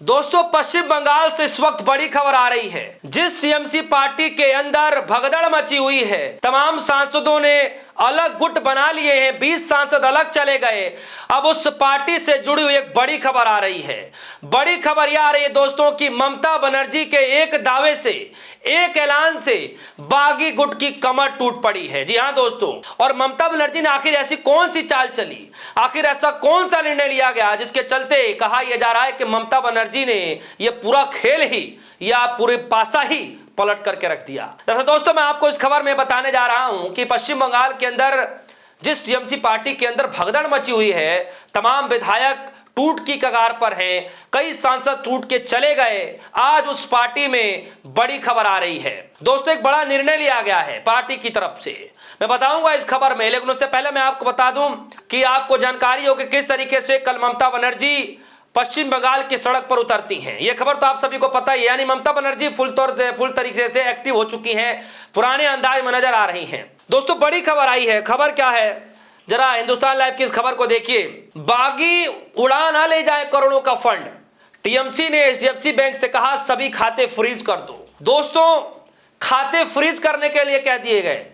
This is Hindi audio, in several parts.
दोस्तों, पश्चिम बंगाल से इस वक्त बड़ी खबर आ रही है। जिस टीएमसी पार्टी के अंदर भगदड़ मची हुई है, तमाम सांसदों ने अलग गुट बना लिए हैं, 20 सांसद अलग चले गए। अब उस पार्टी से जुड़ी हुई एक बड़ी खबर आ रही है। बड़ी खबर यह आ रही है दोस्तों कि ममता बनर्जी के एक दावे से, एक ऐलान से बागी गुट की कमर टूट पड़ी है। जी हां दोस्तों, और ममता बनर्जी ने आखिर ऐसी कौन सी चाल चली, आखिर ऐसा कौन सा निर्णय लिया गया जिसके चलते कहा यह जा रहा है कि ममता बनर्जी ने यह पूरा खेल ही या पूरे पासा ही पलट करके रख दिया। दरअसल दोस्तों, मैं आपको इस खबर में बताने जा रहा हूं कि पश्चिम बंगाल के अंदर जिस टीएमसी पार्टी के अंदर भगदड़ मची हुई है, तमाम विधायक टूट की कगार पर हैं, कई सांसद टूट के चले गए। आज उस पार्टी में बड़ी खबर आ रही है दोस्तों, एक बड़ा निर्णय लिया गया है पार्टी की तरफ से। मैं बताऊंगा इस खबर में, लेकिन उससे पहले मैं आपको बता दूं कि आपको जानकारी हो कि किस तरीके से कल ममता बनर्जी पश्चिम बंगाल की सड़क पर उतरती हैं। यह खबर तो आप सभी को पता ही है, यानी ममता बनर्जी फुल तरीके से एक्टिव हो चुकी हैं, पुराने अंदाज में नजर आ रही हैं। दोस्तों, बड़ी खबर आई है। खबर क्या है, जरा हिंदुस्तान लाइव की इस खबर को देखिए। बागी उड़ा ना ले जाए करोड़ों का फंड, टीएमसी ने एचडीएफसी बैंक से कहा सभी खाते फ्रीज कर दो। दोस्तों, खाते फ्रीज करने के लिए कह दिए गए,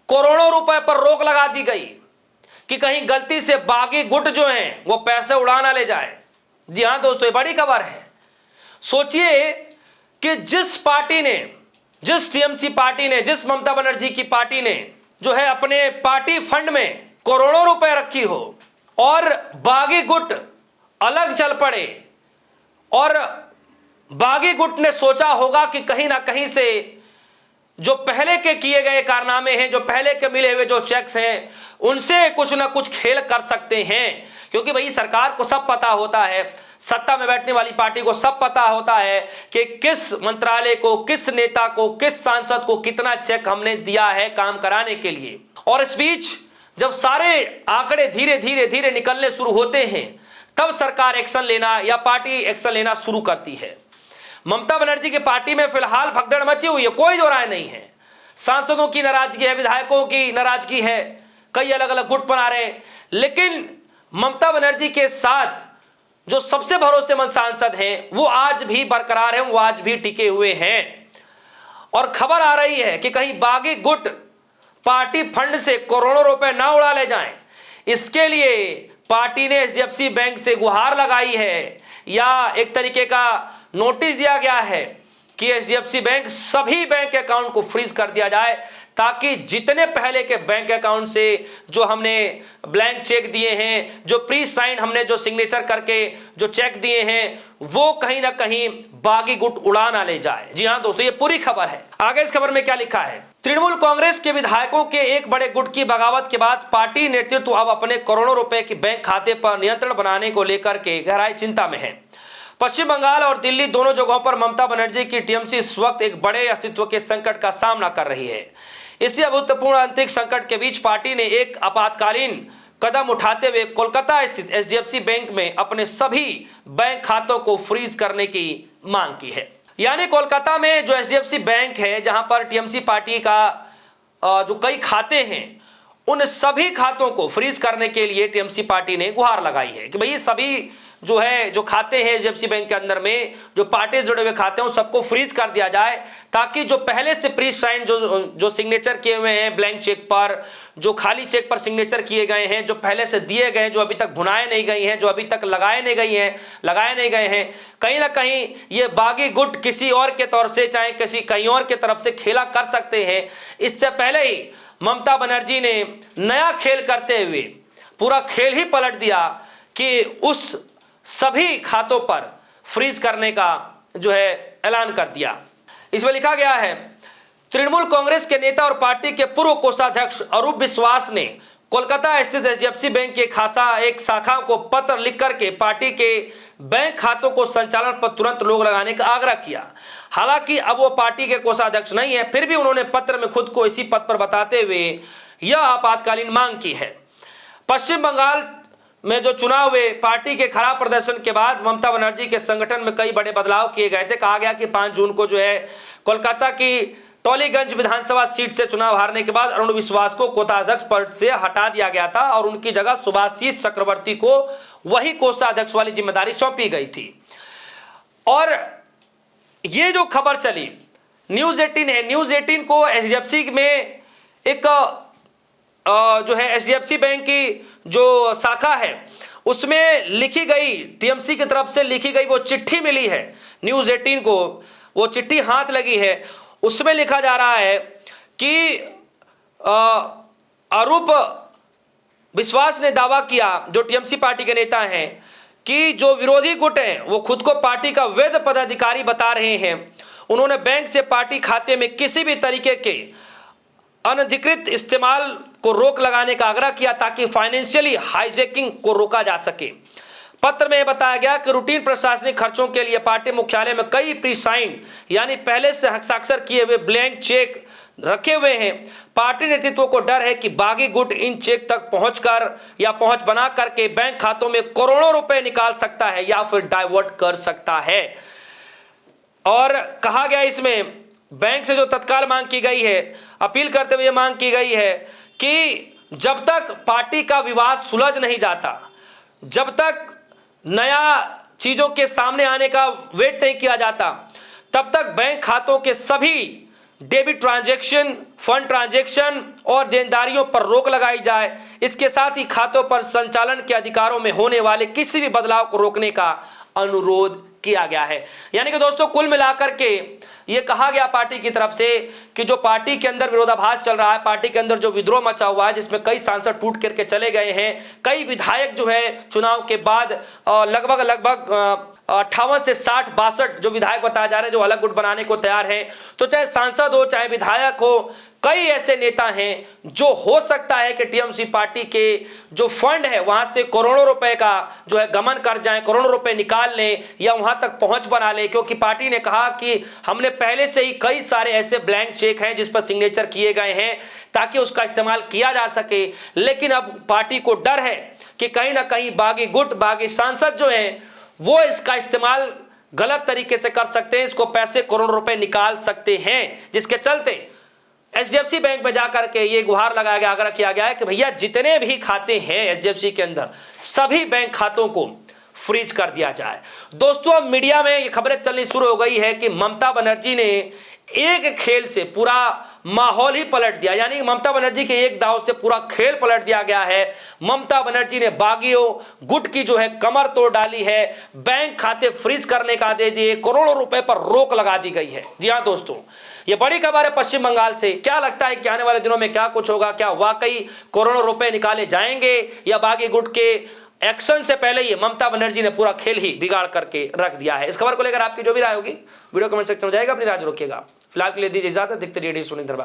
करोड़ों रुपए पर रोक लगा दी गई कि कहीं गलती से बागी गुट जो हैं वो पैसे उड़ा ना ले जाए। जी हां दोस्तों, ये बड़ी खबर है। सोचिए कि जिस पार्टी ने, जिस टीएमसी पार्टी ने, जिस ममता बनर्जी की पार्टी ने जो है अपने पार्टी फंड में करोड़ों रुपए रखी हो और बागी गुट अलग चल पड़े, और बागी गुट ने सोचा होगा कि कहीं ना कहीं से जो पहले के किए गए कारनामे हैं, जो पहले के मिले हुए जो चेक्स हैं, उनसे कुछ ना कुछ खेल कर सकते हैं। क्योंकि भाई सरकार को सब पता होता है, सत्ता में बैठने वाली पार्टी को सब पता होता है कि किस मंत्रालय को, किस नेता को, किस सांसद को कितना चेक हमने दिया है काम कराने के लिए। और इस बीच जब सारे आंकड़े धीरे धीरे धीरे निकलने शुरू होते हैं, तब सरकार एक्शन लेना या पार्टी एक्शन लेना शुरू करती है। ममता बनर्जी की पार्टी में फिलहाल भगदड़ मची हुई है, कोई दो राय नहीं है। सांसदों की नाराजगी है, विधायकों की नाराजगी है, कई अलग अलग गुट बना रहे हैं, लेकिन ममता बनर्जी के साथ जो सबसे भरोसेमंद सांसद हैं वो आज भी बरकरार हैं, वो आज भी टिके हुए हैं। और खबर आ रही है कि कहीं बागी गुट पार्टी फंड से करोड़ों रुपए ना उड़ा ले जाएं, इसके लिए पार्टी ने एचडीएफसी बैंक से गुहार लगाई है या एक तरीके का नोटिस दिया गया है कि एचडीएफसी बैंक सभी बैंक अकाउंट को फ्रीज कर दिया जाए, ताकि जितने पहले के बैंक अकाउंट से जो हमने ब्लैंक चेक दिए हैं, जो प्री साइन हमने जो सिग्नेचर करके जो चेक दिए हैं, वो कहीं ना कहीं बागी गुट उड़ा ना ले जाए। जी हां दोस्तों, ये पूरी खबर है। आगे इस खबर में क्या लिखा है, तृणमूल कांग्रेस के विधायकों के एक बड़े गुट की बगावत के बाद पार्टी नेतृत्व अब अपने करोड़ों रुपए के बैंक खाते पर नियंत्रण बनाने को लेकर के गहराई चिंता में है। पश्चिम बंगाल और दिल्ली दोनों जगहों पर ममता बनर्जी की टीएमसी इस वक्त एक बड़े अस्तित्व के संकट का सामना कर रही है। इसी अभूतपूर्व आंतरिक संकट के बीच पार्टी ने एक आपातकालीन कदम उठाते हुए कोलकाता स्थित एचडीएफसी बैंक में अपने सभी बैंक खातों को फ्रीज करने की मांग की है। यानी कोलकाता में जो एचडीएफसी बैंक है, जहां पर टीएमसी पार्टी का जो कई खाते हैं, उन सभी खातों को फ्रीज करने के लिए टीएमसी पार्टी ने गुहार लगाई है कि भाई सभी जो है जो खाते हैं एचडीएफसी बैंक के अंदर में, जो पार्टी से जुड़े हुए खाते हैं, उन सबको फ्रीज कर दिया जाए, ताकि जो पहले से प्री साइन जो सिग्नेचर किए हुए हैं ब्लैंक चेक पर, जो खाली चेक पर सिग्नेचर किए गए हैं, जो पहले से दिए गए हैं, जो अभी तक भुनाए नहीं गई हैं, जो अभी तक लगाए नहीं गए हैं, कहीं ना कहीं ये बागी गुट किसी और के तौर से, चाहे किसी कहीं और के तरफ से खेला कर सकते हैं। इससे पहले ही ममता बनर्जी ने नया खेल करते हुए पूरा खेल ही पलट दिया कि उस सभी खातों पर फ्रीज करने का जो है ऐलान कर दिया। इसमें लिखा गया है, तृणमूल कांग्रेस के नेता और पार्टी के पूर्व कोषाध्यक्ष अरूप विश्वास ने कोलकाता स्थित एचडीएफसी बैंक के एक शाखा को पत्र लिख करके पार्टी के बैंक खातों को संचालन पर तुरंत रोक लगाने का आग्रह किया। हालांकि अब वो पार्टी के कोषाध्यक्ष नहीं है, फिर भी उन्होंने पत्र में खुद को इसी पद पर बताते हुए यह आपातकालीन मांग की है। पश्चिम बंगाल में जो चुनाव हुए, पार्टी के खराब प्रदर्शन के बाद ममता बनर्जी के संगठन में कई बड़े बदलाव किए गए थे। कहा गया कि 5 जून को जो है कोलकाता की टॉलीगंज विधानसभा सीट से चुनाव हारने के बाद अरुण विश्वास को कोषाध्यक्ष पद से हटा दिया गया था और उनकी जगह सुभाषीष चक्रवर्ती को वही कोषाध्यक्ष वाली जिम्मेदारी सौंपी गई थी। ये जो खबर चली न्यूज 18 है, न्यूज 18 को एचडीएफसी में एक जो है एचडीएफसी बैंक की जो शाखा है उसमें लिखी गई, टीएमसी की तरफ से लिखी गई वो चिट्ठी मिली है न्यूज 18 को, वो चिट्ठी हाथ लगी है। उसमें लिखा जा रहा है कि अरूप विश्वास ने दावा किया, जो टीएमसी पार्टी के नेता हैं, कि जो विरोधी गुट हैं वो खुद को पार्टी का वैध पदाधिकारी बता रहे हैं। उन्होंने बैंक से पार्टी खाते में किसी भी तरीके के अनधिकृत इस्तेमाल को रोक लगाने का आग्रह किया ताकि फाइनेंशियली हाईजैकिंग को रोका जा सके। पत्र में बताया गया कि रूटीन प्रशासनिक खर्चों के लिए पार्टी मुख्यालय में कई प्री साइन यानी पहले से हस्ताक्षर किए हुए ब्लैंक चेक रखे हुए हैं। पार्टी नेतृत्व को डर है कि बागी गुट इन चेक तक पहुंचकर या पहुंच बना करके बैंक खातों में करोड़ों रुपए निकाल सकता है या फिर डाइवर्ट कर सकता है। और कहा गया इसमें बैंक से जो तत्काल मांग की गई है, अपील करते हुए मांग की गई है कि जब तक पार्टी का विवाद सुलझ नहीं जाता, जब तक नया चीजों के सामने आने का वेट नहीं किया जाता, तब तक बैंक खातों के सभी डेबिट ट्रांजैक्शन, फंड ट्रांजैक्शन और देनदारियों पर रोक लगाई जाए। इसके साथ ही खातों पर संचालन के अधिकारों में होने वाले किसी भी बदलाव को रोकने का अनुरोध किया गया है। यानी कि दोस्तों कुल मिलाकर के ये कहा गया पार्टी की तरफ से कि जो पार्टी के अंदर विरोधाभास चल रहा है, पार्टी के अंदर जो विद्रोह मचा हुआ है, जिसमें कई सांसद टूट करके चले गए हैं, कई विधायक जो है चुनाव के बाद लगभग 58 से 60-62 जो विधायक बताए जा रहे हैं जो अलग गुट बनाने को तैयार हैं। तो चाहे सांसद हो चाहे विधायक हो, कई ऐसे नेता हैं जो हो सकता है कि टीएमसी पार्टी के जो फंड है वहां से करोड़ों रुपए का जो है गमन कर जाएं, करोड़ों रुपए निकाल लें या वहां तक पहुंच बना लें, क्योंकि पार्टी ने कहा कि हमने पहले से ही कई सारे ऐसे ब्लैंक चेक हैं जिस पर सिग्नेचर किए गए हैं ताकि उसका इस्तेमाल किया जा सके। लेकिन अब पार्टी को डर है कि कहीं ना कहीं बागी गुट, बागी सांसद जो हैं वो इसका इस्तेमाल गलत तरीके से कर सकते हैं, इसको पैसे करोड़ों रुपए निकाल सकते हैं, जिसके चलते एचडीएफसी बैंक में जाकर के ये गुहार लगाया गया, आग्रह किया गया है कि भैया जितने भी खाते हैं एचडीएफसी के अंदर सभी बैंक खातों को फ्रीज कर दिया जाए। दोस्तों अब मीडिया में ये खबरें चलनी शुरू हो गई है कि ममता बनर्जी ने एक खेल से पूरा माहौल ही पलट दिया, यानी ममता बनर्जी के एक दाव से पूरा खेल पलट दिया गया है। ममता बनर्जी ने बागियों गुट की जो है कमर तोड़ डाली है, बैंक खाते फ्रीज करने का आदेश दिए, करोड़ों रुपए पर रोक लगा दी गई है। जी हां दोस्तों, ये बड़ी खबर है पश्चिम बंगाल से। क्या लगता है कि आने वाले दिनों में क्या कुछ होगा? क्या वाकई करोड़ों रुपए निकाले जाएंगे या बागी गुट के एक्शन से पहले ही ममता बनर्जी ने पूरा खेल ही बिगाड़ करके रख दिया है? इस खबर को लेकर आपकी जो भी राय होगी वीडियो कमेंट सेक्शन में जाएगा, अपनी राय रखिएगा। फिलहाल के लिए दीजिए इजाजत, देखते रहिए सुनिंदर।